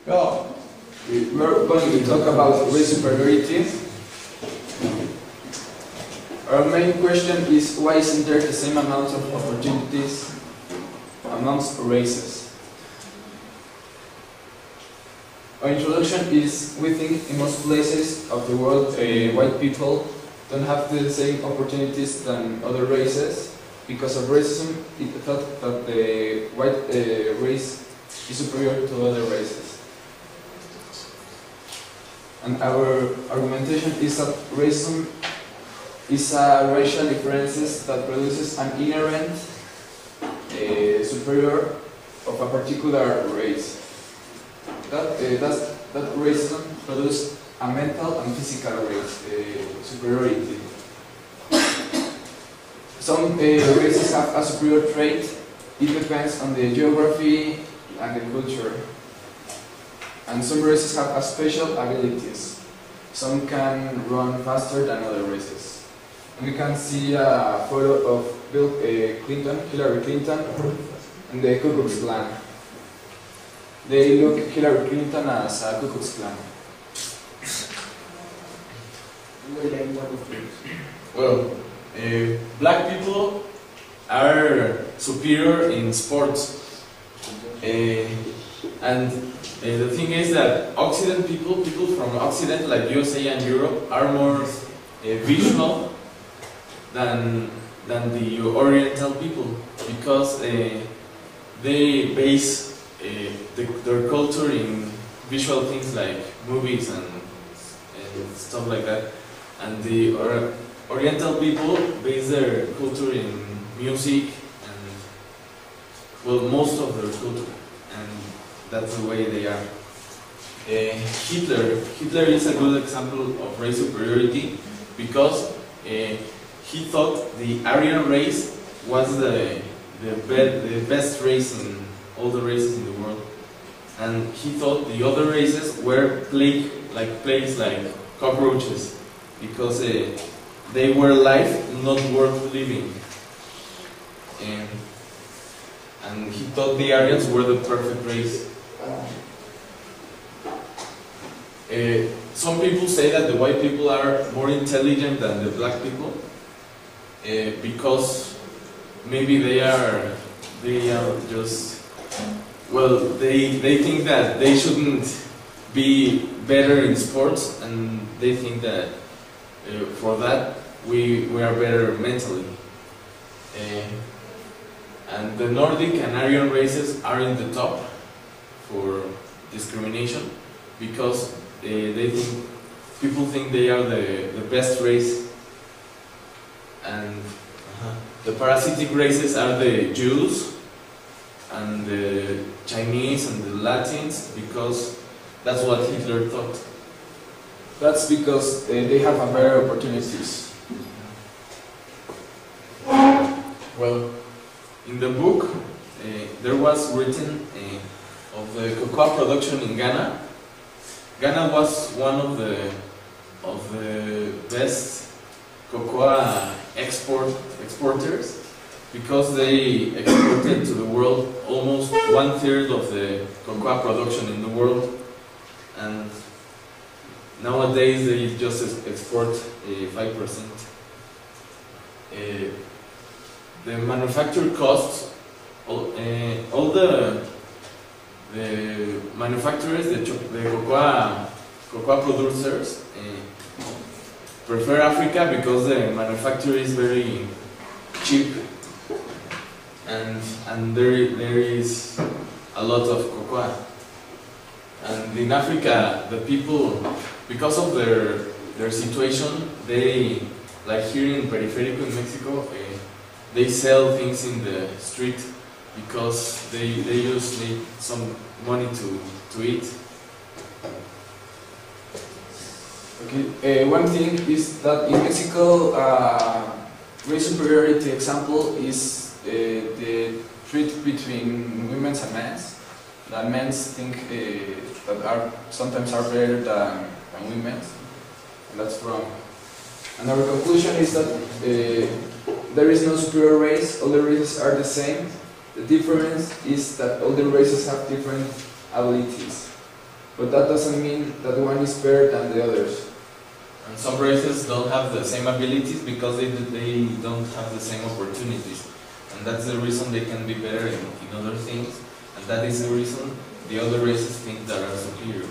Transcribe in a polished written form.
Well, we're going to talk about race superiority. Our main question is, why isn't there the same amount of opportunities amongst races? Our introduction is, we think in most places of the world, white people don't have the same opportunities than other races. Because of racism, it thought that the white race is superior to other races. And our argumentation is that racism is a racial differences that produces an inherent superior of a particular race. That racism produces a mental and physical race superiority. Some races have a superior trait. It depends on the geography and the culture. And some races have special abilities. Some can run faster than other races. And we can see a photo of Hillary Clinton, and the Ku Klux Klan. They look Hillary Clinton as a Ku Klux Klan. Well, black people are superior in sports, and the thing is that Occident people from Occident like USA and Europe are more visual than the Oriental people, because they base their culture in visual things like movies and stuff like that, and the Oriental people base their culture in music and, well, most of their culture, and that's the way they are. Hitler is a good example of race superiority, because he thought the Aryan race was the best race in all the races in the world, and he thought the other races were plagues like cockroaches, because they were life not worth living, and he thought the Aryans were the perfect race. Some people say that the white people are more intelligent than the black people, because maybe they are just, well, they think that they shouldn't be better in sports, and they think that for that we are better mentally. And the Nordic and Aryan races are in the top for discrimination, because people think they are the best race, and the parasitic races are the Jews and the Chinese and the Latins, because that's what Hitler thought. That's because they have a better opportunities. Well, in the book there was written of the cocoa production in Ghana. Ghana was one of the best cocoa exporters, because they exported to the world almost 1/3 of the cocoa production in the world, and nowadays they just export 5%. The manufacture costs, all the manufacturers, the cocoa producers prefer Africa, because the manufacture is very cheap, and there is a lot of cocoa. And in Africa, the people, because of their situation, they, like here in Periférico in Mexico, they sell things in the street, because they just need some money to eat. Okay, one thing is that in Mexico, race superiority example is the treat between women and men. That men think that sometimes are better than women, and that's wrong. And our conclusion is that there is no superior race. All the races are the same. The difference is that all the races have different abilities. but that doesn't mean that one is better than the others. And some races don't have the same abilities because they don't have the same opportunities. And that's the reason they can be better in other things. And that is the reason the other races think that are superior.